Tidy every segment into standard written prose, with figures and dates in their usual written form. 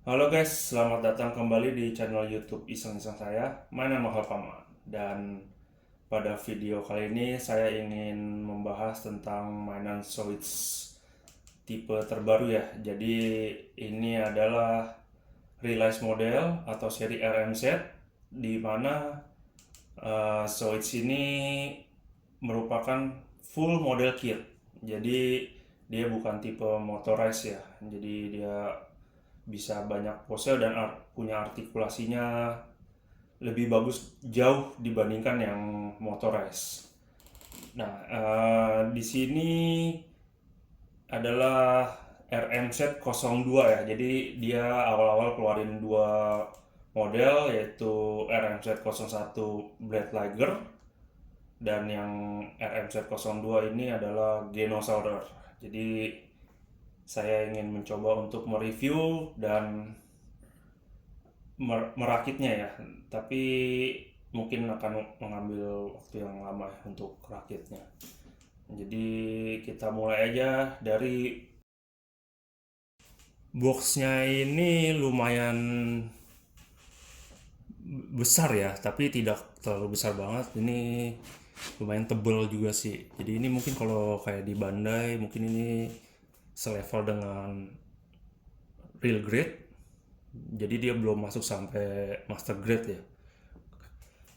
Halo guys, selamat datang kembali di channel YouTube Iseng-Iseng saya. My nama Halpama dan pada video kali ini saya ingin membahas tentang mainan Switch tipe terbaru ya. Jadi ini adalah release model atau seri RMZ di mana Switch ini merupakan full model kit. Jadi dia bukan tipe motorized ya. Jadi dia bisa banyak pose dan punya artikulasinya lebih bagus jauh dibandingkan yang motorized. Nah, di sini adalah RMZ 02 ya. Jadi dia awal-awal keluarin dua model yaitu RMZ 01 Blade Liger dan yang RMZ 02 ini adalah Genosaurer. Jadi saya ingin mencoba untuk mereview dan merakitnya ya, tapi mungkin akan mengambil waktu yang lama ya untuk rakitnya. Jadi kita mulai aja dari boxnya. Ini lumayan besar ya, tapi tidak terlalu besar banget. Ini lumayan tebel juga sih. Jadi ini mungkin kalau kayak di Bandai mungkin ini selevel dengan real grade. Jadi dia belum masuk sampai master grade ya.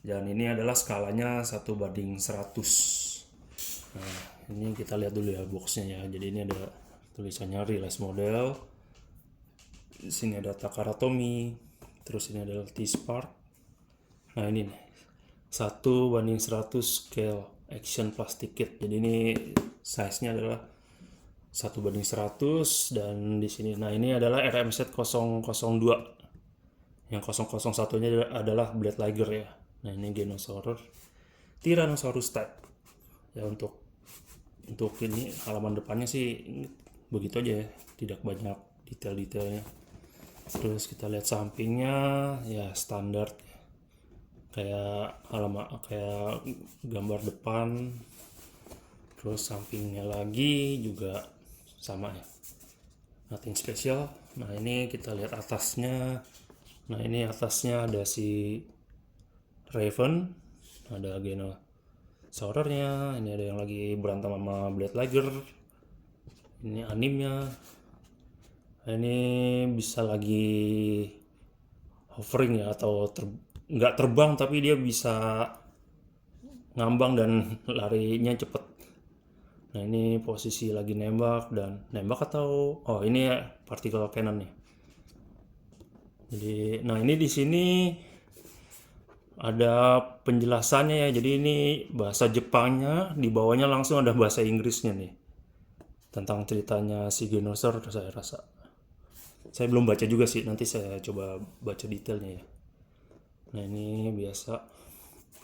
Dan ini adalah skalanya 1:100. Nah, ini kita lihat dulu ya boxnya ya. Jadi ini ada tulisannya release model. Di sini ada Takara Tomy. Terus ini adalah T-Spark. Nah ini nih. 1:100 scale action plastic kit. Jadi ini size-nya adalah 1:100 dan di sini nah ini adalah RMZ 002. Yang 001-nya adalah Blade Liger ya. Nah ini Genosaurer Tyrannosaurus type. Ya untuk ini halaman depannya sih begitu aja ya, tidak banyak detail-detailnya. Terus kita lihat sampingnya ya standar kayak halaman kayak gambar depan. Terus sampingnya lagi juga sama ya, nothing special. Nah ini kita lihat atasnya. Nah ini atasnya ada si Raven, ada Saurernya, ini ada yang lagi berantem sama Blade Liger, ini animnya. Nah, ini bisa lagi hovering ya atau nggak terbang tapi dia bisa ngambang dan larinya cepet. Nah ini posisi lagi nembak dan nembak atau oh ini ya particle cannon nih. Jadi nah ini di sini ada penjelasannya ya. Jadi ini bahasa Jepangnya, di bawahnya langsung ada bahasa Inggrisnya nih. Tentang ceritanya si Genosor saya rasa. Saya belum baca juga sih, nanti saya coba baca detailnya ya. Nah ini biasa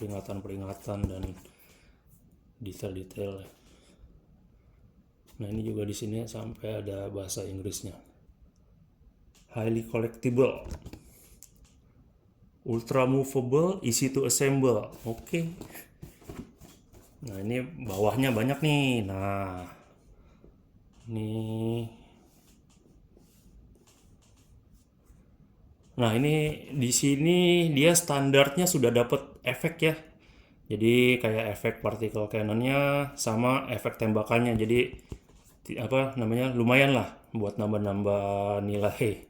peringatan-peringatan dan detail-detail. Nah ini juga di sini sampai ada bahasa Inggrisnya. Highly collectible, ultra movable, easy to assemble. Oke. Nah ini bawahnya banyak nih. Nah ini Nah, ini di sini dia standarnya sudah dapat efek ya. Jadi kayak efek particle cannonnya sama efek tembakannya. Jadi apa namanya lumayan lah buat nambah-nambah nilai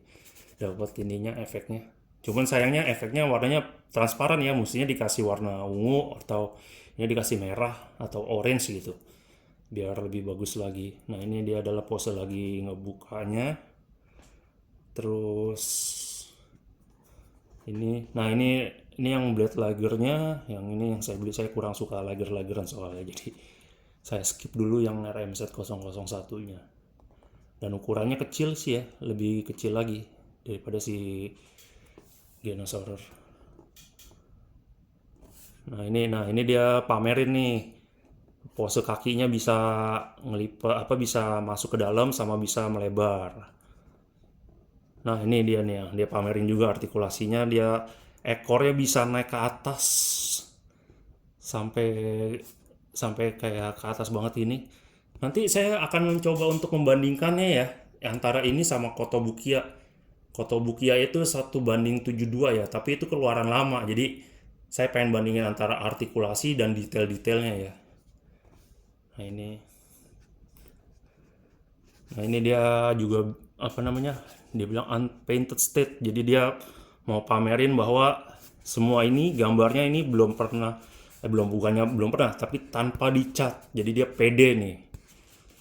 dapat ininya efeknya. Cuman sayangnya efeknya warnanya transparan ya, mestinya dikasih warna ungu atau ini dikasih merah atau orange gitu biar lebih bagus lagi. Nah ini dia adalah pose lagi ngebukanya. Terus ini yang blade lagernya, yang ini yang saya beli, saya kurang suka lager-lageran soalnya, jadi saya skip dulu yang RMZ 001 nya. Dan ukurannya kecil sih ya, lebih kecil lagi daripada si Genosaurer. Nah ini dia pamerin nih pose kakinya bisa ngelipat apa bisa masuk ke dalam sama bisa melebar. Nah ini dia nih, dia pamerin juga artikulasinya, dia ekornya bisa naik ke atas sampai sampai kayak ke atas banget ini. Nanti saya akan mencoba untuk membandingkannya ya antara ini sama Kotobukiya. Kotobukiya itu 1:72 ya, tapi itu keluaran lama. Jadi saya pengen bandingin antara artikulasi dan detail-detailnya ya. Nah ini, nah ini dia juga apa namanya? Dia bilang unpainted state. Jadi dia mau pamerin bahwa semua ini gambarnya ini belum pernah, belum bukannya belum pernah, tapi tanpa dicat. Jadi dia pede nih.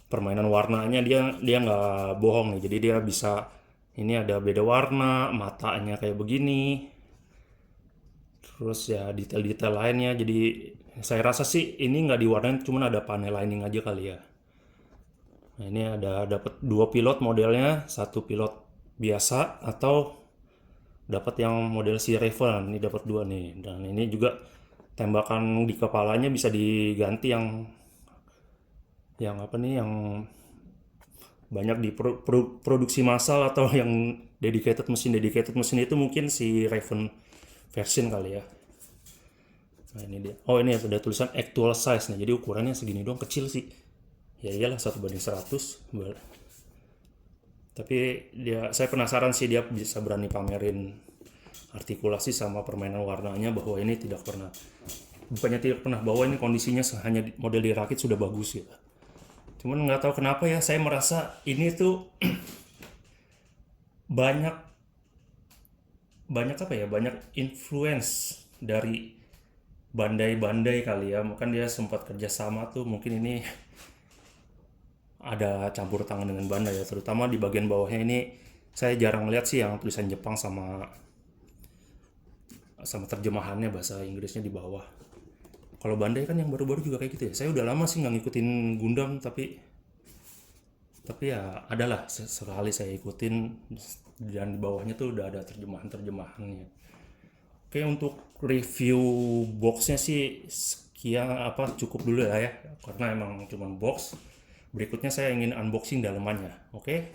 Permainan warnanya dia dia nggak bohong nih. Jadi dia bisa ini ada beda warna, matanya kayak begini, terus ya detail-detail lainnya. Jadi saya rasa sih ini nggak diwarnain, cuman ada panel lining aja kali ya. Nah ini ada dapat dua pilot modelnya, satu pilot biasa atau dapat yang model si Raven. Ini dapat dua nih, dan ini juga tembakan di kepalanya bisa diganti yang apa nih, yang banyak di produksi massal atau yang dedicated mesin itu mungkin si Raven version kali ya. Nah ini dia. Oh ini ada tulisan actual size nih. Jadi ukurannya segini doang, kecil sih. Ya iyalah 1:100. Tapi dia, saya penasaran sih dia bisa berani pamerin artikulasi sama permainan warnanya, bahwa ini tidak pernah, bukannya tidak pernah, bahwa ini kondisinya hanya model dirakit sudah bagus ya. Cuman nggak tahu kenapa ya, saya merasa ini tuh banyak banyak apa ya, banyak influence dari Bandai kali ya. Mungkin dia sempat kerjasama tuh, mungkin ini ada campur tangan dengan Bandai ya, terutama di bagian bawahnya ini. Saya jarang lihat sih yang tulisan Jepang sama sama terjemahannya bahasa Inggrisnya di bawah. Kalau Bandai kan yang baru-baru juga kayak gitu ya. Saya udah lama sih nggak ngikutin Gundam, tapi ya adalah sekali saya ikutin, dan di bawahnya tuh udah ada terjemahannya. Oke, untuk review boxnya sih sekian, apa cukup dulu lah ya, karena emang cuma box. Berikutnya saya ingin unboxing dalamannya. Oke,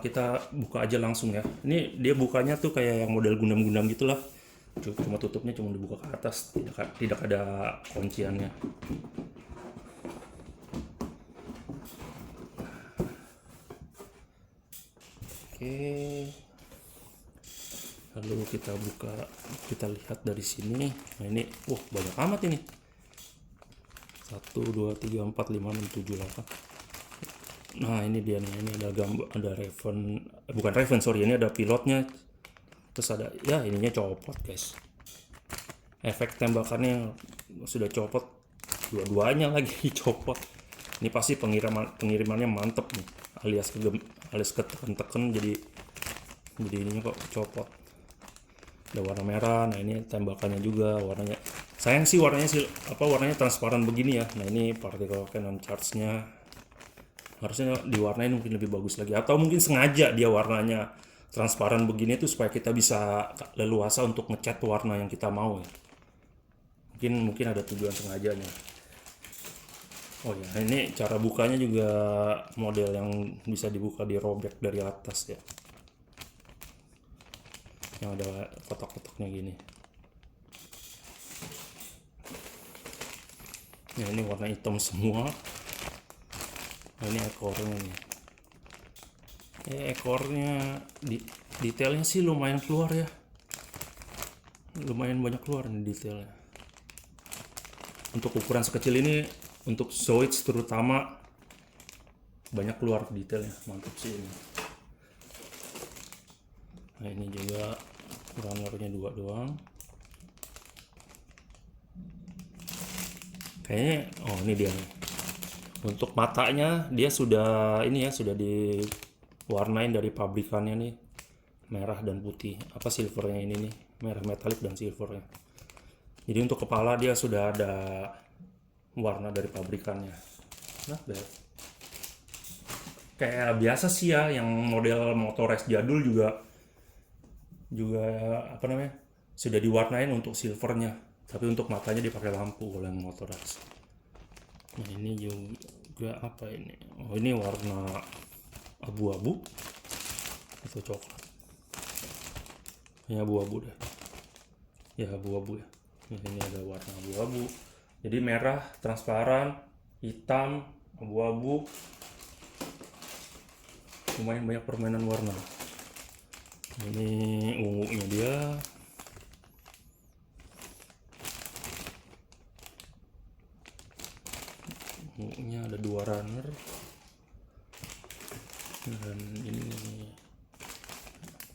kita buka aja langsung ya. Ini dia bukanya tuh kayak yang model Gundam-Gundam gitulah. Cuma tutupnya cuma dibuka ke atas, tidak ada kunciannya. Oke, lalu kita buka, kita lihat dari sini. Nah ini, banyak amat ini. 1, 2, 3, 4, 5, 6, 7, 8. Nah ini dia nih, ini ada gambar, ada Raven, bukan Raven sorry, ini ada pilotnya. Terus ada, ya ininya copot guys. Efek tembakannya sudah copot, dua-duanya lagi copot. Ini pasti pengirimannya mantep nih, alias ketekan-tekan, jadi ininya kok copot. Ada warna merah. Nah ini tembakannya juga warnanya, sayang sih warnanya transparan begini ya. Nah ini particle cannon charge-nya harusnya diwarnain mungkin lebih bagus lagi, atau mungkin sengaja dia warnanya transparan begini tuh supaya kita bisa leluasa untuk ngecat warna yang kita mau ya. Mungkin ada tujuan sengajanya. Oh ya, ini cara bukanya juga model yang bisa dibuka dirobek dari atas ya, yang ada kotak-kotaknya gini. Ya ini warna hitam semua. Nah, ini ekornya nih. Ekornya detailnya sih lumayan keluar ya. Lumayan banyak keluar nih detailnya. Untuk ukuran sekecil ini, untuk Zoids terutama, banyak keluar detailnya. Mantap sih ini. Nah ini juga runnernya 2 doang. Kayaknya, ini dia nih. Untuk matanya dia sudah ini ya, sudah diwarnain dari pabrikannya nih, merah dan putih. Apa silvernya ini nih, merah metalik dan silvernya. Jadi untuk kepala dia sudah ada warna dari pabrikannya. Nah, kayak biasa sih ya, yang model Motores jadul juga apa namanya, sudah diwarnain untuk silvernya, tapi untuk matanya dipakai lampu kalau yang Motores. Nah ini juga apa ini? Oh ini warna abu-abu atau coklat? Ini abu-abu deh. Ya abu-abu ya. Nah, ini ada warna abu-abu. Jadi merah, transparan, hitam, abu-abu. lumayan banyak permainan warna. Ini ungunya dia. Ungunya ada 2 runner. Dan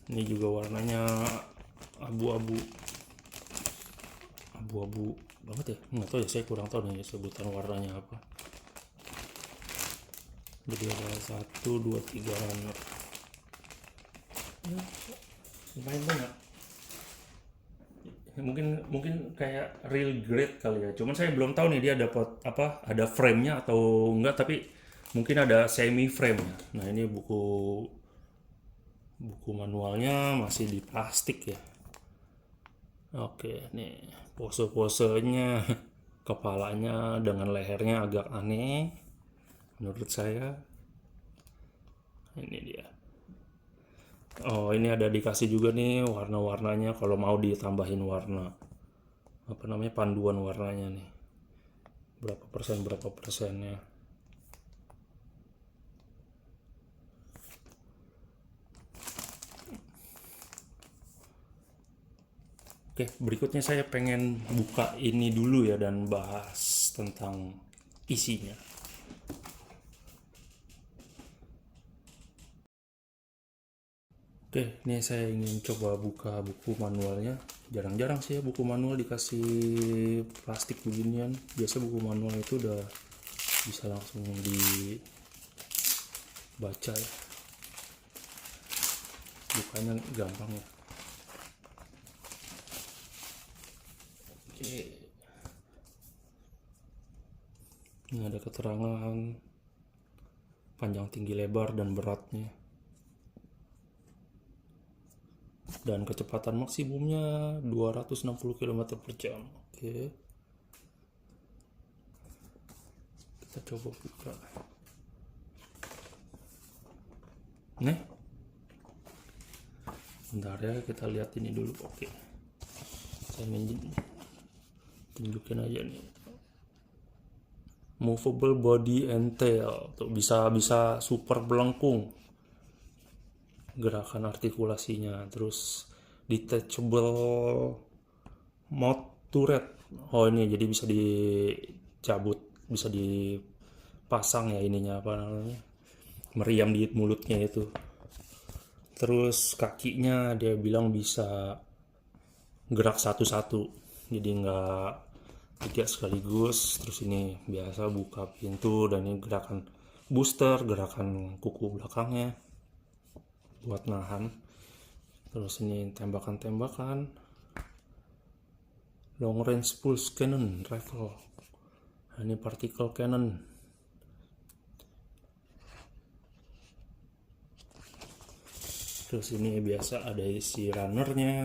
ini juga warnanya abu-abu banget ya, nggak tahu ya, saya kurang tahu nih sebutan warnanya apa. Jadi ada 1, 2, 3 runner ya, lumayan banyak. Mungkin kayak real grade kali ya, cuman saya belum tahu nih dia dapat apa, ada frame-nya atau enggak, tapi mungkin ada semi frame-nya. Nah ini buku manualnya masih di plastik ya. Oke, nih pose-posenya, kepalanya dengan lehernya agak aneh menurut saya. Ini dia. Oh, ini ada dikasih juga nih warna-warnanya kalau mau ditambahin warna. Apa namanya, panduan warnanya nih. Berapa persennya. Oke, berikutnya saya pengen buka ini dulu ya dan bahas tentang isinya. Oke, ini saya ingin coba buka buku manualnya. Jarang-jarang sih ya buku manual dikasih plastik beginian. Biasa buku manual itu udah bisa langsung dibaca ya. Bukanya gampang ya. Oke. Ini ada keterangan panjang, tinggi, lebar, dan beratnya. Dan kecepatan maksimumnya 260 km/jam. Oke. Kita coba buka. Nih. Bentar ya, kita lihat ini dulu. Oke. Saya tunjukin aja nih. Movable body and tail. Tuh, bisa super melengkung gerakan artikulasinya. Terus detachable mouth turret. Oh ini jadi bisa dicabut, bisa dipasang ya ininya, apa namanya, meriam di mulutnya itu. Terus kakinya dia bilang bisa gerak satu-satu, jadi nggak 3 sekaligus. Terus ini biasa buka pintu, dan ini gerakan booster, gerakan kuku belakangnya buat nahan. Terus ini tembakan-tembakan, long range pulse cannon rifle. Nah, ini particle cannon. Terus ini biasa ada isi runnernya.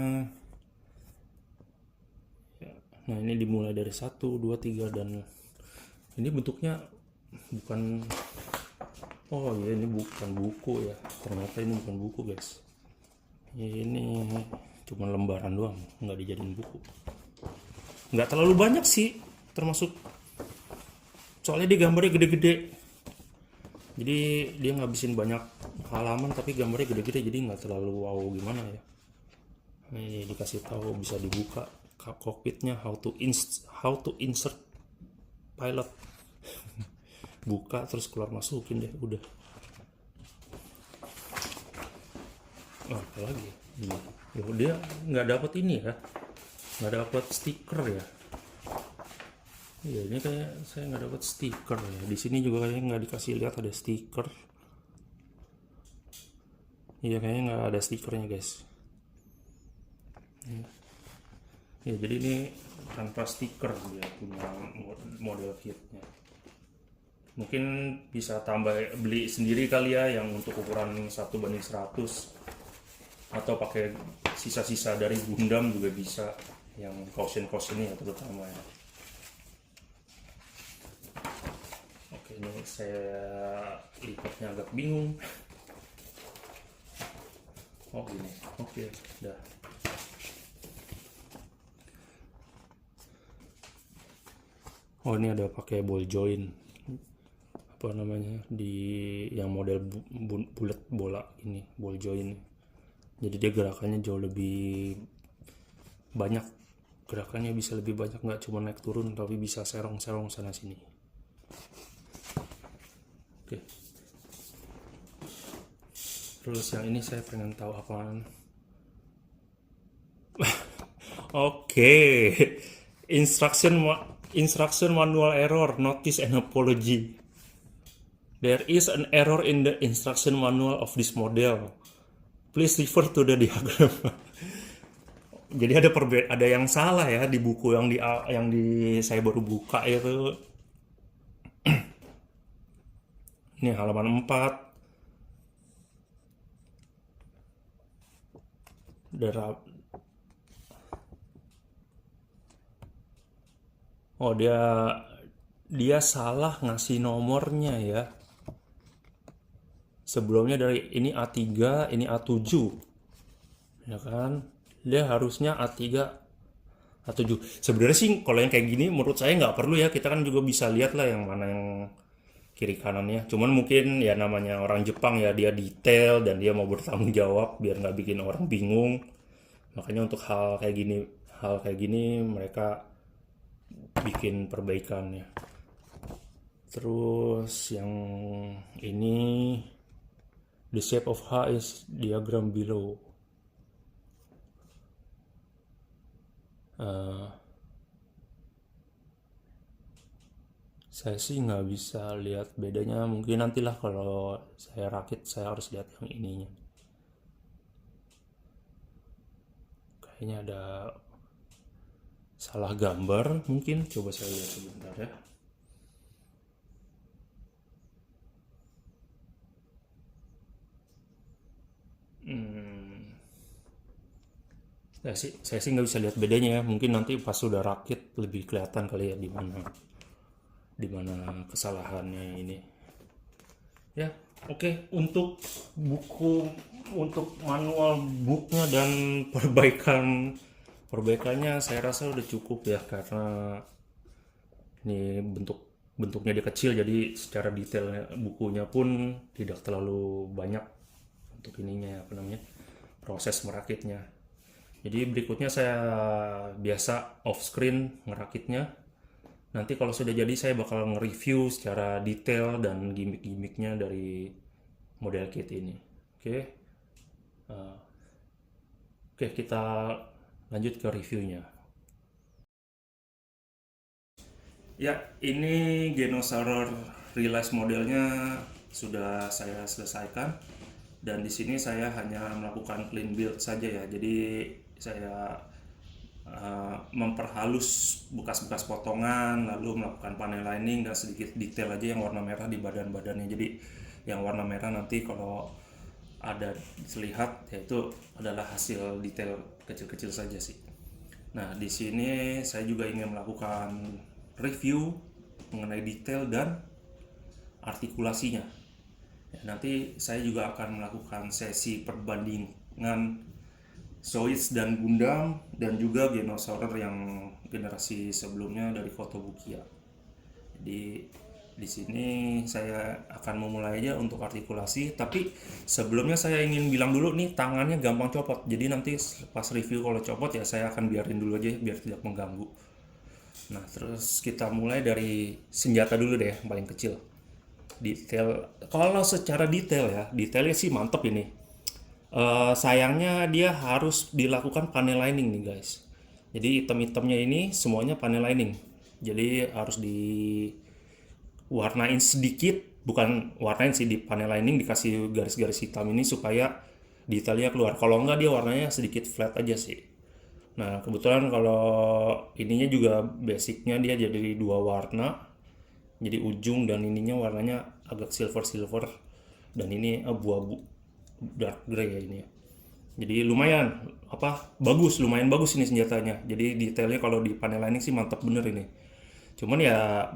Nah ini dimulai dari 1, 2, 3, dan ini bentuknya bukan, oh ya ini bukan buku ya, ternyata ini bukan buku guys, ini cuma lembaran doang, nggak dijadiin buku. Nggak terlalu banyak sih, termasuk soalnya dia gambarnya gede-gede, jadi dia ngabisin banyak halaman tapi gambarnya gede-gede, jadi nggak terlalu wow gimana ya. Ini dikasih tahu bisa dibuka cockpitnya, how to insert pilot. Buka terus keluar masukin deh, udah. Apa lagi ya? Dia nggak dapat ini ya, nggak dapat stiker ya. Iya, ini kayak saya nggak dapat stiker ya. Di sini juga kayaknya nggak dikasih lihat ada stiker. Iya, kayaknya nggak ada stikernya guys. Ya, jadi ini tanpa stiker dia punya model kitnya. Mungkin bisa tambah beli sendiri kali ya, yang untuk ukuran 1:100, atau pakai sisa-sisa dari Gundam juga bisa, yang caution ya terutama ya. Oke, ini saya lipatnya agak bingung. Oh gini, oke, udah. Oh ini ada pakai ball joint, apa namanya, di yang model bulat bola ini, ball joint. Jadi dia gerakannya jauh lebih banyak, gerakannya bisa lebih banyak, nggak cuma naik turun tapi bisa serong-serong sana sini. Oke. Terus yang ini saya pengen tahu apaan. Oke. Instruction manual error, notice and apology. There is an error in the instruction manual of this model. Please refer to the diagram. Jadi ada yang salah ya di buku yang saya baru buka itu. Ini halaman 4. Oh, dia salah ngasih nomornya ya. Sebelumnya dari ini A3, ini A7. Ya kan? Dia harusnya A3, A7. Sebenarnya sih kalau yang kayak gini menurut saya nggak perlu ya. Kita kan juga bisa lihat lah yang mana yang kiri kanannya. Cuman mungkin ya namanya orang Jepang ya, dia detail dan dia mau bertanggung jawab biar nggak bikin orang bingung. Makanya untuk hal kayak gini mereka bikin perbaikannya. Terus yang ini, the shape of H is diagram below. Saya sih nggak bisa lihat bedanya. Mungkin nantilah kalau saya rakit saya harus lihat yang ininya. Kayaknya ada salah gambar mungkin. Coba saya lihat sebentar ya. Saya sih nggak bisa lihat bedanya ya. Mungkin nanti pas sudah rakit lebih kelihatan kali ya di mana kesalahannya ini. Ya, oke. Untuk manual booknya dan perbaikannya saya rasa udah cukup ya, karena ini bentuknya dia kecil, jadi secara detailnya bukunya pun tidak terlalu banyak untuk ininya apa namanya, proses merakitnya. Jadi berikutnya saya biasa off screen ngerakitnya. Nanti kalau sudah jadi saya bakal nge-review secara detail dan gimmick-gimmicknya dari model kit ini. Oke. Oke, kita lanjut ke reviewnya. Ya, ini Genosaurus Realize modelnya sudah saya selesaikan, dan di sini saya hanya melakukan clean build saja ya. Jadi saya memperhalus bekas-bekas potongan, lalu melakukan panel lining dan sedikit detail aja yang warna merah di badan-badannya. Jadi yang warna merah nanti kalau ada terlihat yaitu adalah hasil detail kecil-kecil saja sih. Nah, di sini saya juga ingin melakukan review mengenai detail dan artikulasinya. Ya, nanti saya juga akan melakukan sesi perbandingan Zoids dan Gundam dan juga Genosaurus yang generasi sebelumnya dari Kotobukiya. Jadi di sini saya akan memulai aja untuk artikulasi, tapi sebelumnya saya ingin bilang dulu nih, tangannya gampang copot. Jadi nanti pas review kalau copot ya saya akan biarin dulu aja biar tidak mengganggu. Nah, terus kita mulai dari senjata dulu deh, yang paling kecil. Detail, kalau secara detail ya, detailnya sih mantep ini. Sayangnya dia harus dilakukan panel lining nih guys. Jadi item-itemnya ini semuanya panel lining. Jadi harus diwarnain sedikit, bukan warnain sih, di panel lining dikasih garis-garis hitam ini supaya detailnya keluar. Kalau enggak dia warnanya sedikit flat aja sih. Nah, kebetulan kalau ininya juga basicnya dia jadi dua warna. Jadi ujung dan ininya warnanya agak silver-silver, dan ini abu-abu dark gray ya ini ya. Jadi lumayan lumayan bagus ini senjatanya. Jadi detailnya kalau di panel lining sih mantap bener ini. Cuman ya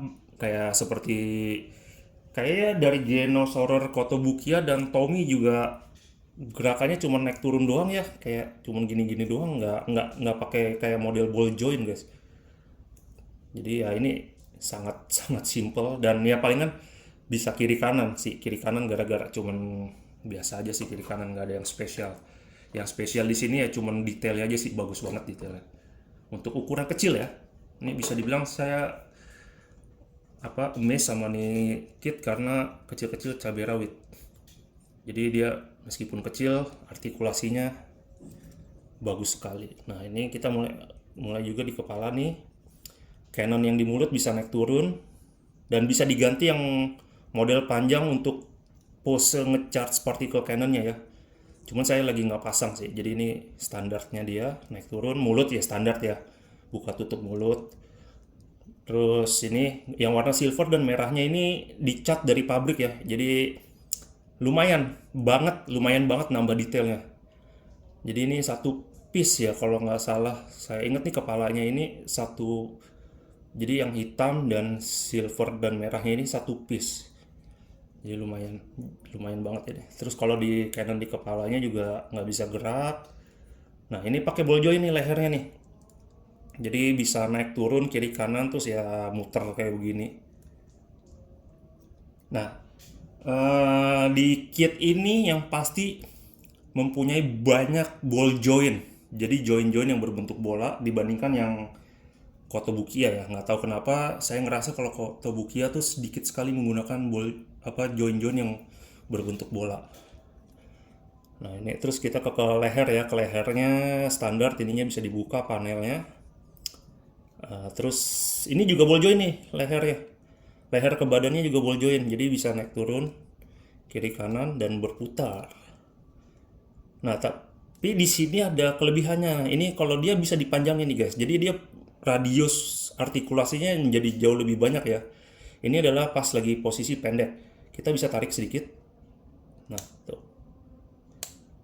kayaknya dari Genosaurus Kotobukiya dan Tommy juga gerakannya cuma naik turun doang ya, kayak cuma gini-gini doang, nggak pakai kayak model ball joint guys. Jadi ya ini sangat sangat simple, dan ya palingan bisa kiri kanan sih, kiri kanan gara-gara cuman biasa aja sih, kiri kanan nggak ada yang spesial. Yang spesial di sini ya cuman detailnya aja sih, bagus banget detailnya untuk ukuran kecil ya. Ini bisa dibilang saya amazed sama nih kit karena kecil-kecil cabai rawit. Jadi dia meskipun kecil artikulasinya bagus sekali. Nah ini kita mulai juga di kepala nih. Canon yang di mulut bisa naik turun dan bisa diganti yang model panjang untuk pose ngecharge particle Canonnya ya. Cuman saya lagi nggak pasang sih. Jadi ini standarnya dia naik turun, mulut ya standar ya. Buka tutup mulut. Terus ini yang warna silver dan merahnya ini dicat dari pabrik ya. Jadi lumayan banget nambah detailnya. Jadi ini satu piece ya kalau nggak salah. Saya ingat nih kepalanya ini satu. Jadi yang hitam dan silver dan merahnya ini satu piece. Jadi lumayan banget ya deh. Terus kalau di Canon di kepalanya juga nggak bisa gerak. Nah ini pakai ball joint nih lehernya nih. Jadi bisa naik turun kiri kanan terus ya muter kayak begini. Nah di kit ini yang pasti mempunyai banyak ball joint. Jadi joint-joint yang berbentuk bola dibandingkan yang Kotobukiya ya. Nggak tahu kenapa saya ngerasa kalau Kotobukiya tuh sedikit sekali menggunakan joint-joint yang berbentuk bola. Nah ini terus kita ke leher ya, ke lehernya standar ininya bisa dibuka panelnya. Terus ini juga ball joint nih lehernya. Leher ke badannya juga ball joint, jadi bisa naik turun kiri kanan dan berputar. Nah tapi di sini ada kelebihannya. Ini kalau dia bisa dipanjangin nih guys. Jadi dia radius artikulasinya menjadi jauh lebih banyak ya. Ini adalah pas lagi posisi pendek. Kita bisa tarik sedikit. Nah, tuh.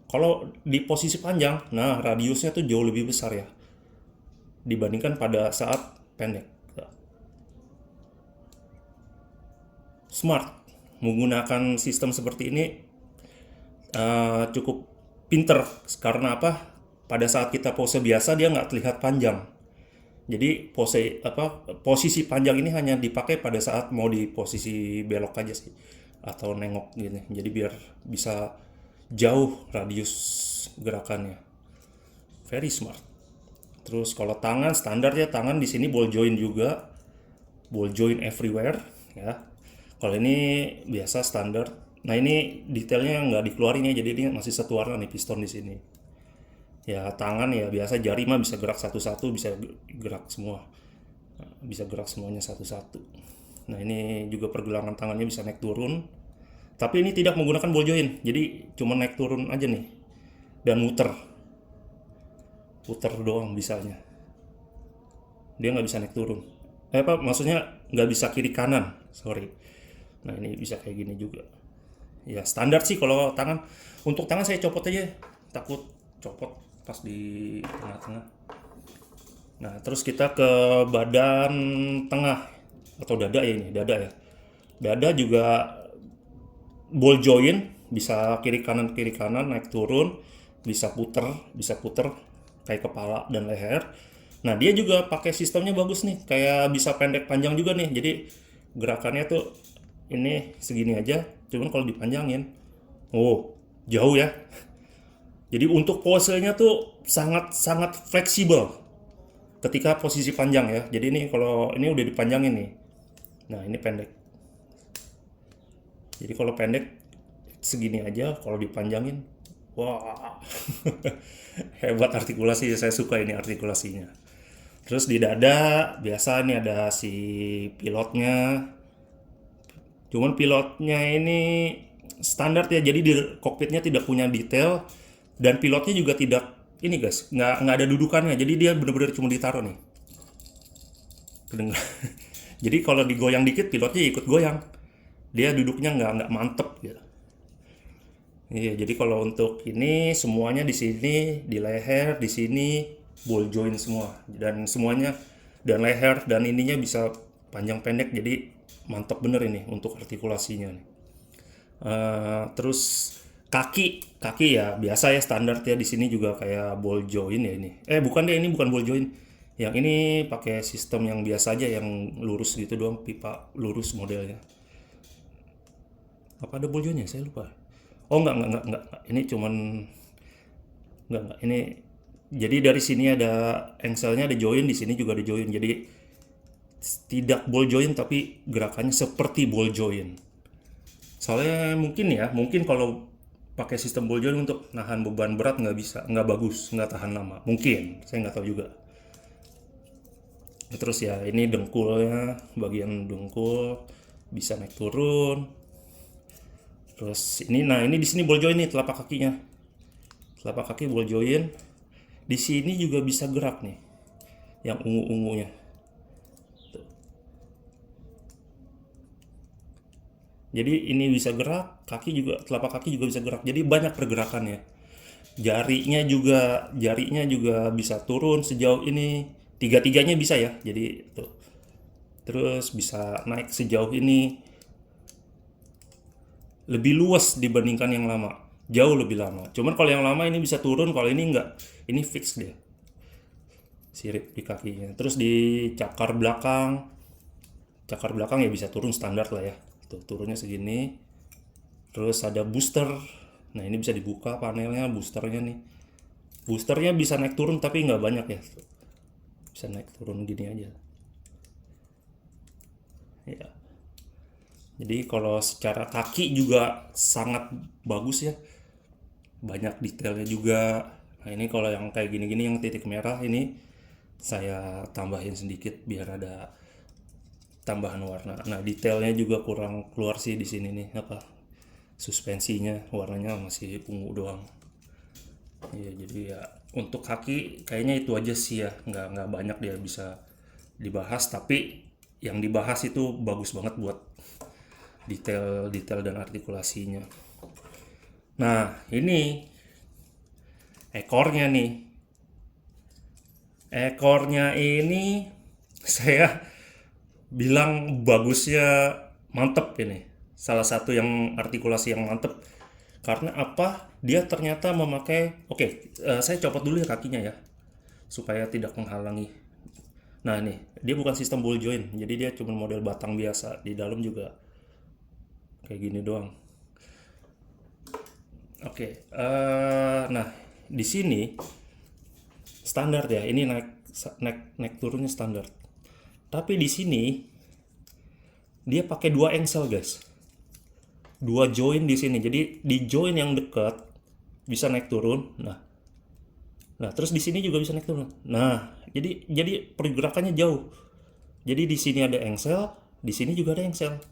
Kalau di posisi panjang, nah radiusnya tuh jauh lebih besar ya dibandingkan pada saat pendek. Smart menggunakan sistem seperti ini cukup pinter karena apa? Pada saat kita pose biasa dia nggak terlihat panjang. Jadi posisi panjang ini hanya dipakai pada saat mau di posisi belok aja sih atau nengok gini. Jadi biar bisa jauh radius gerakannya. Very smart. Terus kalau tangan standarnya tangan di sini ball joint juga. Ball joint everywhere ya. Kalau ini biasa standar. Nah ini detailnya nggak dikeluarin ya, jadi ini masih satu warna nih piston di sini. Ya tangan ya biasa, jari mah bisa gerak satu-satu, bisa gerak semua, bisa gerak semuanya satu-satu. Nah ini juga pergelangan tangannya bisa naik turun, tapi ini tidak menggunakan ball joint, jadi cuma naik turun aja nih dan muter doang bisanya. Dia nggak bisa naik turun. Maksudnya nggak bisa kiri kanan, sorry. Nah ini bisa kayak gini juga. Ya standar sih kalau tangan. Untuk tangan saya copot aja, takut copot pas di tengah-tengah. Nah terus kita ke badan tengah atau dada ya, ini dada ya. Dada juga ball joint, bisa kiri kanan naik turun, bisa puter kayak kepala dan leher. Nah dia juga pakai sistemnya bagus nih, kayak bisa pendek panjang juga nih. Jadi gerakannya tuh ini segini aja, cuman kalau dipanjangin, oh jauh ya. Jadi untuk posenya tuh sangat fleksibel ketika posisi panjang ya. Jadi ini kalau ini udah dipanjangin nih, nah ini pendek. Jadi kalau pendek segini aja, kalau dipanjangin, wah hebat artikulasi. Saya suka ini artikulasinya. Terus di dada biasa nih ada si pilotnya. Cuman pilotnya ini standar ya, jadi di kokpitnya tidak punya detail dan pilotnya juga tidak ini guys, nggak ada dudukannya, jadi dia benar-benar cuma ditaruh nih. Kedengar. Jadi kalau digoyang dikit pilotnya ikut goyang, dia duduknya nggak mantep gitu. Iya, jadi kalau untuk ini semuanya di sini, di leher, di sini ball joint semua dan semuanya, dan leher dan ininya bisa panjang pendek, jadi mantap bener ini untuk artikulasinya nih. Terus kaki ya biasa ya standar ya, di sini juga kayak ball joint ya ini. Bukan deh, ini bukan ball joint. Yang ini pakai sistem yang biasa aja, yang lurus gitu doang, pipa lurus modelnya. Apa ada ball joinnya? Saya lupa. Oh enggak. Ini cuman enggak. Ini jadi dari sini ada engselnya, ada join, di sini juga ada join. Jadi tidak ball join tapi gerakannya seperti ball join. Soalnya mungkin kalau pakai sistem ball joint untuk nahan beban berat nggak bisa, nggak bagus, nggak tahan lama. Mungkin, saya nggak tahu juga. Terus ya ini dengkulnya, bagian dengkul bisa naik turun. Terus ini di sini ball joint nih telapak kakinya, telapak kaki ball joint. Di sini juga bisa gerak nih, yang ungu-ungunya. Jadi ini bisa gerak, telapak kaki juga bisa gerak. Jadi banyak pergerakannya. Jarinya juga bisa turun sejauh ini. Tiga-tiganya bisa ya. Jadi tuh. Terus bisa naik sejauh ini. Lebih luas dibandingkan yang lama. Jauh lebih lama. Cuman kalau yang lama ini bisa turun, kalau ini enggak. Ini fix dia. Sirip di kakinya. Terus di cakar belakang. Cakar belakang ya bisa turun standar lah ya. Tuh, turunnya segini. Terus ada booster. Nah ini bisa dibuka panelnya, boosternya nih. Boosternya bisa naik turun tapi nggak banyak ya. Bisa naik turun gini aja. Ya. Jadi kalau secara kaki juga sangat bagus ya. Banyak detailnya juga. Nah ini kalau yang kayak gini-gini yang titik merah ini saya tambahin sedikit biar ada tambahan warna. Nah detailnya juga kurang keluar sih di sini nih apa suspensinya warnanya masih ungu doang. Ya jadi ya untuk kaki kayaknya itu aja sih ya, nggak banyak dia bisa dibahas, tapi yang dibahas itu bagus banget buat detail-detail dan artikulasinya. Nah ini ekornya nih, ekornya ini saya bilang bagusnya mantep ini, salah satu yang artikulasi yang mantep. Karena apa? Dia ternyata memakai, saya copot dulu ya kakinya ya, supaya tidak menghalangi. Nah nih, dia bukan sistem ball joint, jadi dia cuma model batang biasa. Di dalam juga kayak gini doang. Nah di sini standar ya, ini naik turunnya standar. Tapi di sini dia pakai dua engsel guys, dua join di sini. Jadi di join yang dekat bisa naik turun. Nah, terus di sini juga bisa naik turun. Nah, jadi pergerakannya jauh. Jadi di sini ada engsel, di sini juga ada engsel.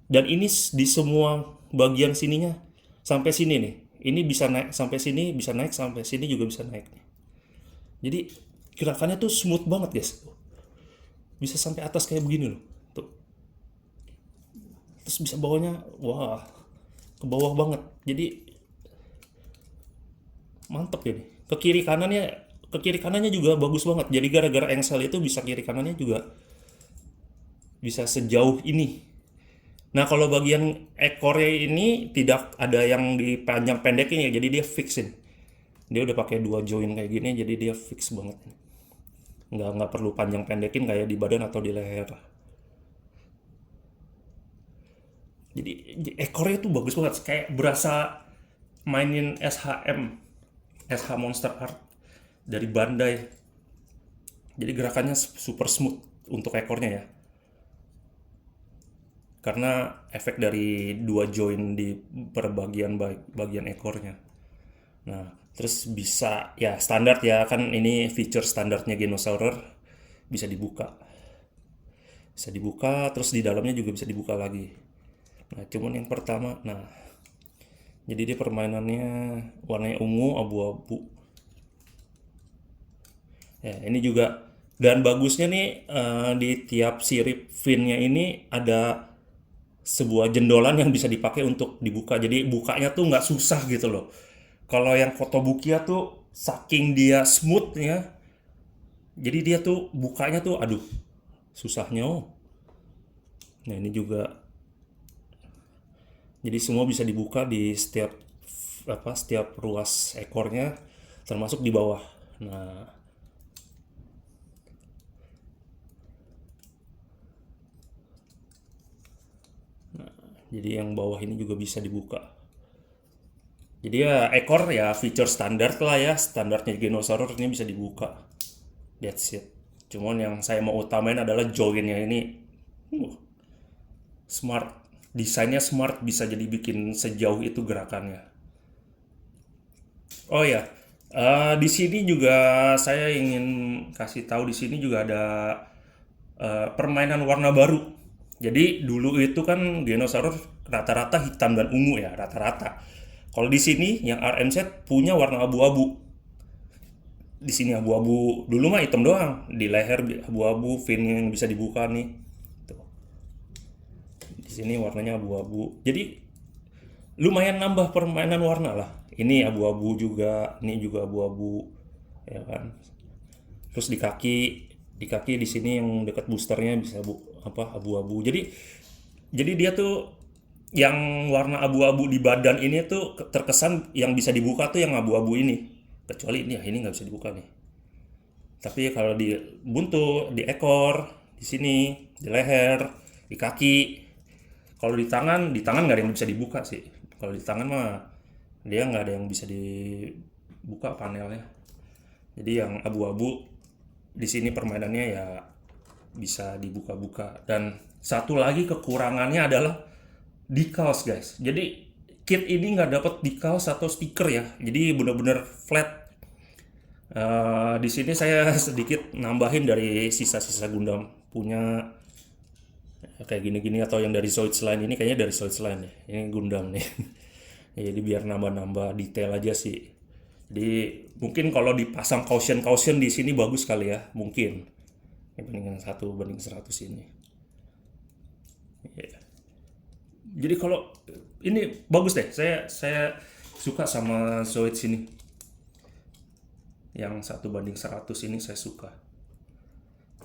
Dan ini di semua bagian sininya sampai sini nih. Ini bisa naik sampai sini, bisa naik sampai sini juga bisa naik. Jadi gerakannya tuh smooth banget guys. Bisa sampai atas kayak begini loh. Tuh. Terus bisa bawahnya, wah, ke bawah banget. Jadi mantep ini. Ke kiri kanannya juga bagus banget. Jadi gara-gara engsel itu bisa kiri kanannya juga bisa sejauh ini. Nah kalau bagian ekornya ini tidak ada yang dipanjang pendekin ya, jadi dia fixin. Dia udah pakai dua join kayak gini, jadi dia fix banget. Nggak perlu panjang pendekin kayak di badan atau di leher. Jadi ekornya tuh bagus banget, kayak berasa mainin SH Monster Art dari Bandai. Jadi gerakannya super smooth untuk ekornya ya. Karena efek dari dua join di bagian ekornya. Nah, terus bisa ya standar ya, kan ini feature standarnya Genosaurer, bisa dibuka. Bisa dibuka, terus di dalamnya juga bisa dibuka lagi. Nah, cuman yang pertama, jadi dia permainannya warnanya ungu, abu-abu. Ya, ini juga, dan bagusnya nih di tiap sirip finnya ini ada sebuah jendolan yang bisa dipakai untuk dibuka. Jadi bukanya tuh nggak susah gitu loh. Kalau yang Kotobukiya tuh saking dia smoothnya, jadi dia tuh bukanya tuh aduh susahnya. Nah ini juga, jadi semua bisa dibuka di setiap ruas ekornya, termasuk di bawah. Nah Jadi yang bawah ini juga bisa dibuka. Jadi ya ekor ya feature standar lah ya, standarnya Genosaurus ini bisa dibuka. That's it. Cuman yang saya mau utamain adalah joinnya ini. Smart. Desainnya smart, bisa jadi bikin sejauh itu gerakannya. Oh ya, di sini juga saya ingin kasih tahu, di sini juga ada permainan warna baru. Jadi dulu itu kan dinosaurus rata-rata hitam dan ungu ya, rata-rata. Kalau di sini yang RMZ punya warna abu-abu. Di sini abu-abu. Dulu mah hitam doang, di leher abu-abu, fin yang bisa dibuka nih. Tuh. Di sini warnanya abu-abu. Jadi lumayan nambah permainan warna lah. Ini abu-abu juga, ini juga abu-abu, ya kan. Terus di kaki di sini yang dekat boosternya bisa abu-abu. Jadi dia tuh yang warna abu-abu di badan ini tuh terkesan yang bisa dibuka tuh yang abu-abu ini. Kecuali ini nggak bisa dibuka nih. Tapi kalau di buntu, di ekor, di sini, di leher, di kaki, kalau di tangan nggak ada yang bisa dibuka sih. Kalau di tangan mah dia nggak ada yang bisa dibuka panelnya. Jadi yang abu-abu di sini permainannya ya bisa dibuka-buka. Dan satu lagi kekurangannya adalah decals guys. Jadi kit ini nggak dapat decals atau stiker ya. Jadi bener-bener flat. Di sini saya sedikit nambahin dari sisa-sisa Gundam punya kayak gini-gini, atau yang dari Zoids Line ini kayaknya dari Zoids Line ya. Ini Gundam nih. Ya, jadi biar nambah-nambah detail aja sih. Jadi mungkin kalau dipasang caution di sini bagus kali ya, mungkin. Bandingkan 1:100 ini. Ya. Jadi kalau ini bagus deh, saya suka sama Zoids ini. Yang 1:100 ini saya suka.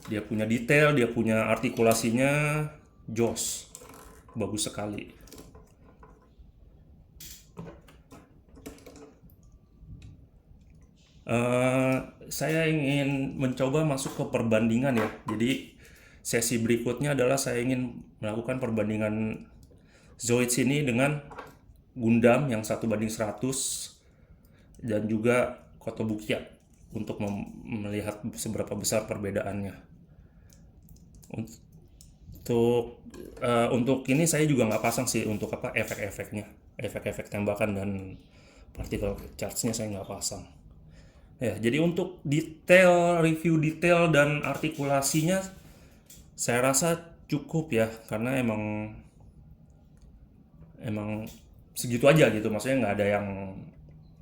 Dia punya detail, dia punya artikulasinya, jos, bagus sekali. Saya ingin mencoba masuk ke perbandingan ya. Jadi sesi berikutnya adalah saya ingin melakukan perbandingan Zoids ini dengan Gundam yang 1:100 dan juga Kotobukiya untuk melihat seberapa besar perbedaannya. Untuk ini saya juga nggak pasang sih untuk efek-efeknya, efek-efek tembakan dan particle charge-nya saya nggak pasang. Ya, jadi untuk review detail dan artikulasinya saya rasa cukup ya, karena emang segitu aja gitu. Maksudnya nggak ada yang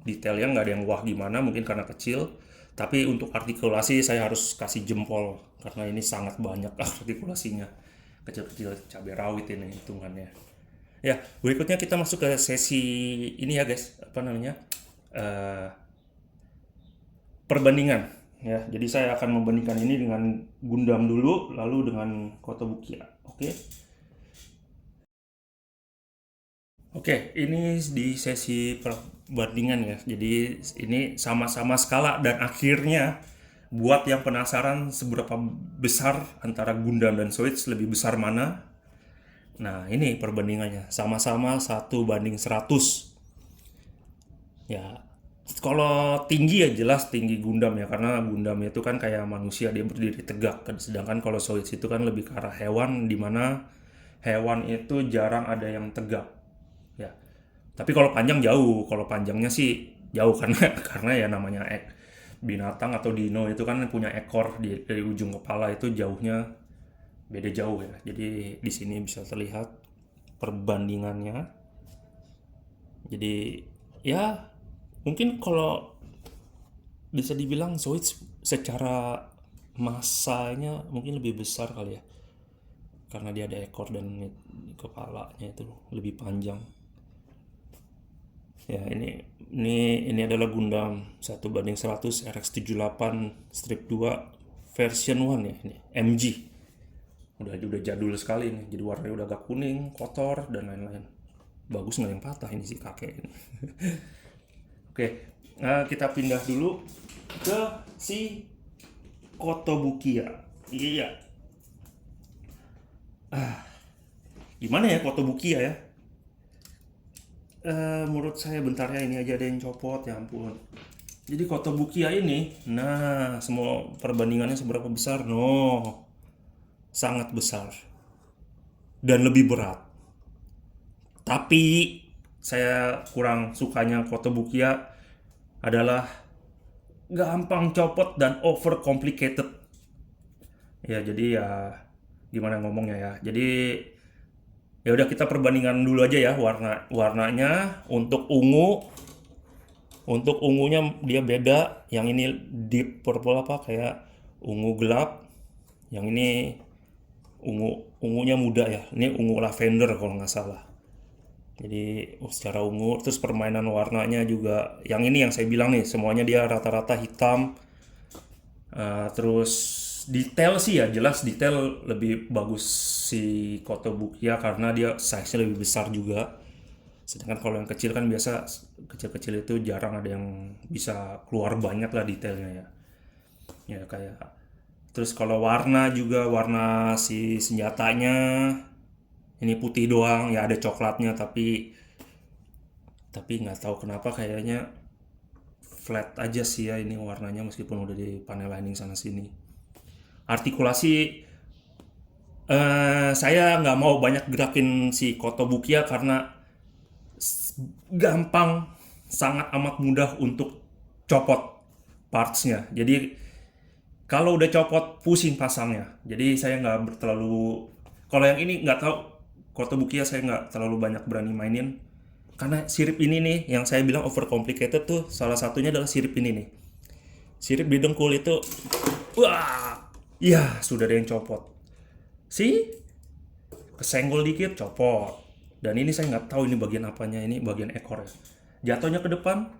detailnya, nggak ada yang wah gimana, mungkin karena kecil. Tapi untuk artikulasi saya harus kasih jempol karena ini sangat banyak artikulasinya, kecil-kecil cabai rawit ini hitungannya. Ya, berikutnya kita masuk ke sesi ini ya guys, apa namanya, perbandingan ya. Jadi saya akan membandingkan ini dengan Gundam dulu, lalu dengan Kotobukiya. Oke, ini di sesi perbandingan ya. Jadi ini sama-sama skala, dan akhirnya buat yang penasaran seberapa besar antara Gundam dan Zoids, lebih besar mana? Nah, ini perbandingannya. Sama-sama 1:100. Ya, kalau tinggi ya jelas tinggi Gundam ya, karena Gundam itu kan kayak manusia, dia berdiri tegak. Sedangkan kalau Zoids itu kan lebih ke arah hewan, dimana hewan itu jarang ada yang tegak. Ya, tapi kalau panjang jauh, kalau panjangnya sih jauh karena ya namanya binatang atau dino itu kan punya ekor dari ujung kepala, itu jauhnya beda jauh ya. Jadi di sini bisa terlihat perbandingannya. Jadi ya mungkin kalau bisa dibilang Zoids secara masanya mungkin lebih besar kali ya, karena dia ada ekor dan kepalanya itu lebih panjang. Ya, ini adalah Gundam 1:100 RX-78 strip 2 version 1 ya, ini MG. Udah jadul sekali nih. Jadi warnanya udah agak kuning, kotor dan lain-lain. Bagus, nggak yang patah ini si kakek ini. Oke, kita pindah dulu ke si Kotobukiya. Iya. Gimana ya Kotobukiya ya? menurut saya bentar ya, ini aja ada yang copot, ya ampun. Jadi Kotobukiya ini, nah semua perbandingannya seberapa besar? No, sangat besar dan lebih berat. Tapi saya kurang sukanya Kotobukiya adalah gampang copot dan over complicated. Ya jadi ya gimana ngomongnya ya. Jadi ya udah kita perbandingan dulu aja ya, warnanya. Untuk ungunya dia beda. Yang ini deep purple apa kayak ungu gelap. Yang ini ungunya muda ya. Ini ungu lavender kalau nggak salah. Jadi secara ungu, terus permainan warnanya juga. Yang ini yang saya bilang nih, semuanya dia rata-rata hitam. Terus detail sih ya jelas detail lebih bagus si Kotobukiya karena dia size-nya lebih besar juga. Sedangkan kalau yang kecil kan biasa kecil-kecil itu jarang ada yang bisa keluar banyak lah detailnya ya. Ya kayak terus kalau warna juga warna si senjatanya ini putih doang ya ada coklatnya tapi nggak tahu kenapa kayaknya flat aja sih ya ini warnanya meskipun udah di panel lining sana sini. Artikulasi saya nggak mau banyak gerakin si Kotobukiya karena gampang, sangat amat mudah untuk copot partsnya. Jadi kalau udah copot pusing pasangnya. Jadi saya nggak terlalu, kalau yang ini nggak tahu Kotobukiya saya nggak terlalu banyak berani mainin karena sirip ini nih yang saya bilang over complicated tuh salah satunya adalah sirip ini nih. Sirip di dengkul itu, wah, ya sudah ada yang copot. Si kesenggol dikit copot. Dan ini saya nggak tahu ini bagian apanya, ini bagian ekor ya. Jatuhnya ke depan,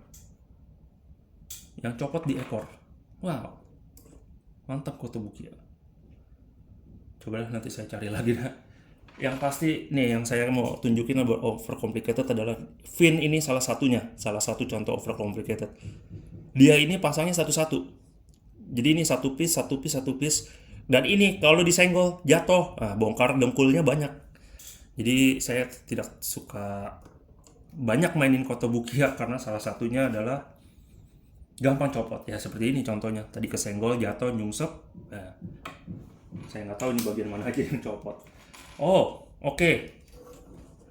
yang copot di ekor. Wow, mantap Kotobukiya. Coba nanti saya cari lagi dah. Yang pasti nih yang saya mau tunjukin over complicated adalah fin ini salah satunya, salah satu contoh over complicated. Dia ini pasangnya satu-satu. Jadi ini satu piece, satu piece, satu piece. Dan ini kalau disenggol jatuh, nah, bongkar dengkulnya banyak. Jadi saya tidak suka banyak mainin Kotobukiya karena salah satunya adalah gampang copot ya seperti ini contohnya. Tadi kesenggol jatuh nyungsep. Nah, saya nggak tahu ini bagian mana aja yang copot. Oh, oke.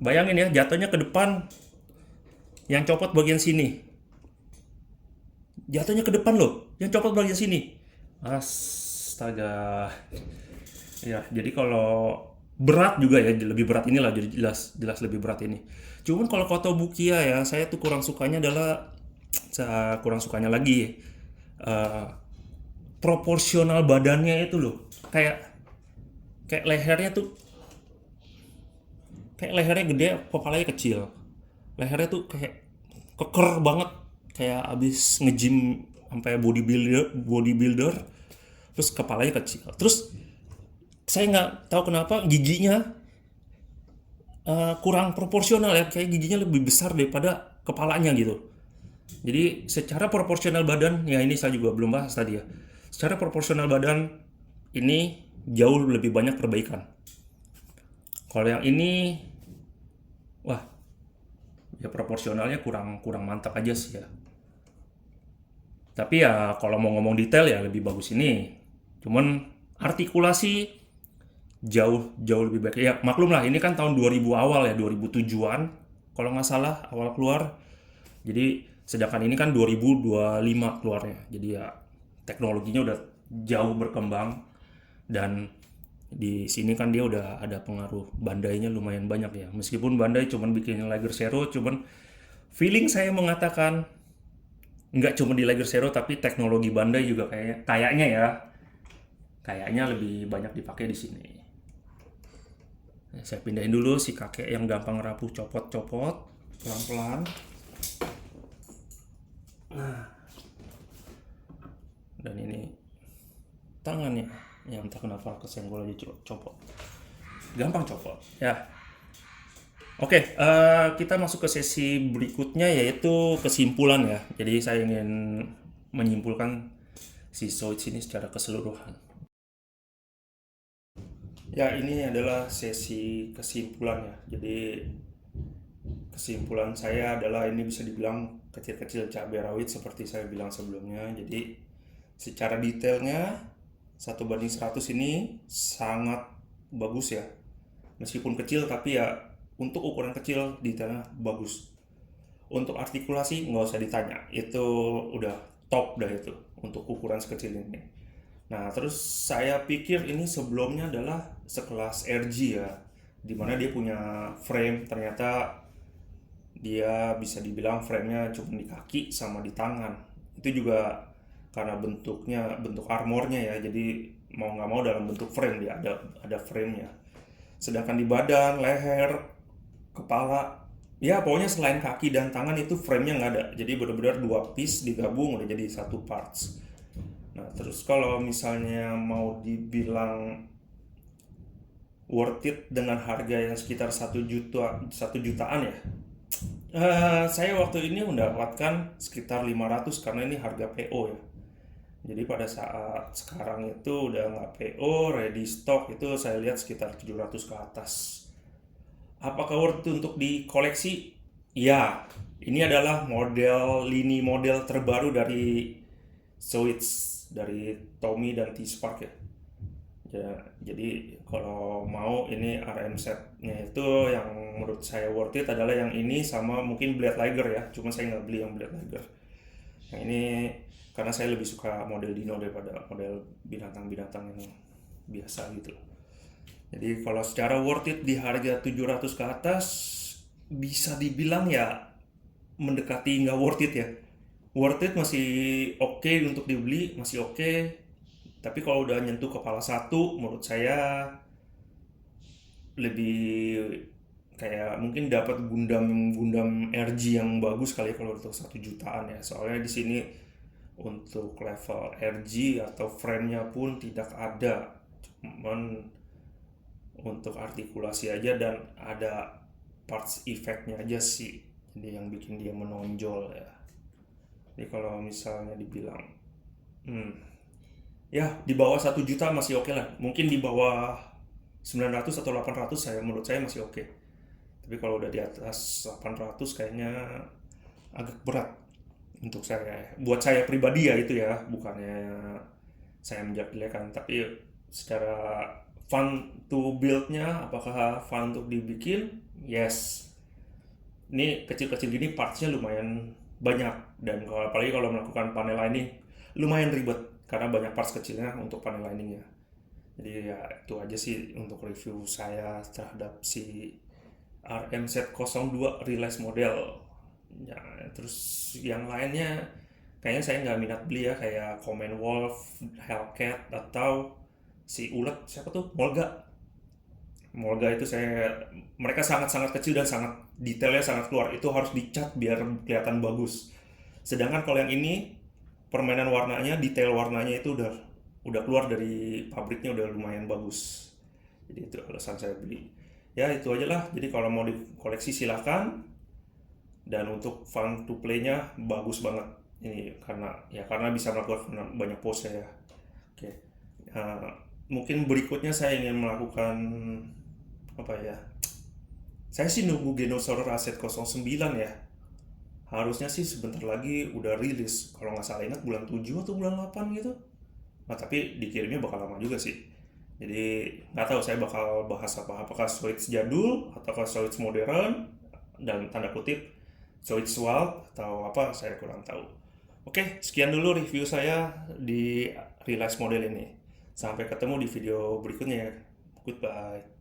Bayangin ya, jatuhnya ke depan, yang copot bagian sini. Jatuhnya ke depan loh, yang copot bagian sini. Astaga. Ya, jadi kalau berat juga ya, lebih berat inilah jadi jelas lebih berat ini. Cuman kalau Kotobukiya ya, saya tuh kurang sukanya adalah kurang sukanya lagi proporsional badannya itu loh. Kayak lehernya tuh kayak lehernya gede, kepalanya kecil. Lehernya tuh kayak keker banget, kayak abis nge-gym sampai bodybuilder, terus kepalanya kecil. Terus saya nggak tahu kenapa giginya kurang proporsional ya, kayak giginya lebih besar daripada kepalanya gitu. Jadi secara proporsional badan, ya ini saya juga belum bahas tadi ya. Secara proporsional badan ini jauh lebih banyak perbaikan. Kalau yang ini, wah, ya proporsionalnya kurang mantap aja sih ya. Tapi ya kalau mau ngomong detail ya lebih bagus ini. Cuman artikulasi jauh lebih baik. Ya maklum lah ini kan tahun 2000 awal ya, 2007-an kalau nggak salah awal keluar. Jadi sedangkan ini kan 2025 keluarnya. Jadi ya teknologinya udah jauh berkembang dan di sini kan dia udah ada pengaruh Bandai-nya lumayan banyak ya. Meskipun Bandai cuman bikin Liger Zero, cuman feeling saya mengatakan nggak cuma di Liger Zero tapi teknologi Bandai juga kayaknya lebih banyak dipakai di sini. Nah, saya pindahin dulu si kakek yang gampang rapuh copot-copot pelan-pelan. Nah, dan ini tangannya yang entah kenapa kesenggol aja copot. Gampang copot ya. Oke, kita masuk ke sesi berikutnya yaitu kesimpulan ya. Jadi saya ingin menyimpulkan si Switch ini secara keseluruhan. Ya, ini adalah sesi kesimpulan ya. Jadi kesimpulan saya adalah ini bisa dibilang kecil-kecil cabai rawit seperti saya bilang sebelumnya. Jadi secara detailnya 1:100 ini sangat bagus ya. Meskipun kecil tapi ya untuk ukuran kecil detailnya bagus. Untuk artikulasi nggak usah ditanya, itu udah top dah itu untuk ukuran sekecil ini. Nah, terus saya pikir ini sebelumnya adalah sekelas RG ya, dimana dia punya frame, ternyata dia bisa dibilang framenya cuma di kaki sama di tangan. Itu juga karena bentuknya, bentuk armornya ya, jadi mau nggak mau dalam bentuk frame dia ada framenya. Sedangkan di badan, leher, kepala, ya pokoknya selain kaki dan tangan itu framenya nggak ada. Jadi benar-benar dua piece digabung udah jadi satu parts. Nah, terus kalau misalnya mau dibilang worth it dengan harga yang sekitar 1 jutaan ya. Saya waktu ini mendapatkan sekitar 500 karena ini harga PO ya. Jadi pada saat sekarang itu udah nggak PO, ready stock itu saya lihat sekitar 700 ke atas. Apakah worth it untuk dikoleksi? Ya, ini adalah lini model terbaru dari Switch, dari Tommy dan T-Spark ya. Jadi kalau mau ini RM setnya itu yang menurut saya worth it adalah yang ini sama mungkin Blade Liger ya. Cuma saya nggak beli yang Blade Liger. Yang ini karena saya lebih suka model dino daripada model binatang-binatang yang biasa gitu. Jadi kalau secara worth it di harga 700 ke atas bisa dibilang ya mendekati nggak worth it ya. Worth it masih oke untuk dibeli, masih oke. Tapi kalau udah nyentuh kepala satu, menurut saya lebih kayak mungkin dapat Gundam RG yang bagus kali ya kalau untuk 1 jutaan ya. Soalnya di sini untuk level RG atau frame-nya pun tidak ada. Cuman untuk artikulasi aja dan ada parts effect-nya aja sih. Jadi yang bikin dia menonjol ya. Jadi kalau misalnya dibilang ya di bawah 1 juta masih oke lah. Mungkin di bawah 900 atau 800 menurut saya masih oke. Tapi kalau udah di atas 800 kayaknya agak berat untuk saya. Buat saya pribadi ya itu ya, bukannya saya menjelek-jelekan, tapi secara fun to build-nya apakah fun untuk dibikin? Yes. Ini kecil-kecil gini partsnya lumayan banyak dan apalagi kalau melakukan panel lining lumayan ribet karena banyak parts kecilnya untuk panel liningnya. Jadi ya itu aja sih untuk review saya terhadap si RMZ02 Release model ya. Terus yang lainnya kayaknya saya nggak minat beli ya, kayak Commonwealth, Hellcat, atau si ulet siapa tuh, Molga itu mereka sangat-sangat kecil dan sangat detailnya sangat keluar, itu harus dicat biar kelihatan bagus. Sedangkan kalau yang ini permainan warnanya, detail warnanya itu udah keluar dari pabriknya, udah lumayan bagus. Jadi itu alasan saya beli. Ya itu aja lah. Jadi kalau mau dikoleksi silakan. Dan untuk fun to play-nya bagus banget ini karena bisa melakukan banyak pose ya. Oke. Mungkin berikutnya saya ingin melakukan apa ya? Saya sih nunggu Genosaurus Asset 09 ya. Harusnya sih sebentar lagi udah rilis, kalau nggak salah ingat bulan 7 atau bulan 8 gitu. Nah tapi dikirimnya bakal lama juga sih. Jadi nggak tahu saya bakal bahas apakah Switch jadul ataukah Switch modern dan tanda kutip Switch Wild atau apa, saya kurang tahu. Oke, sekian dulu review saya di Release model ini. Sampai ketemu di video berikutnya ya. Goodbye.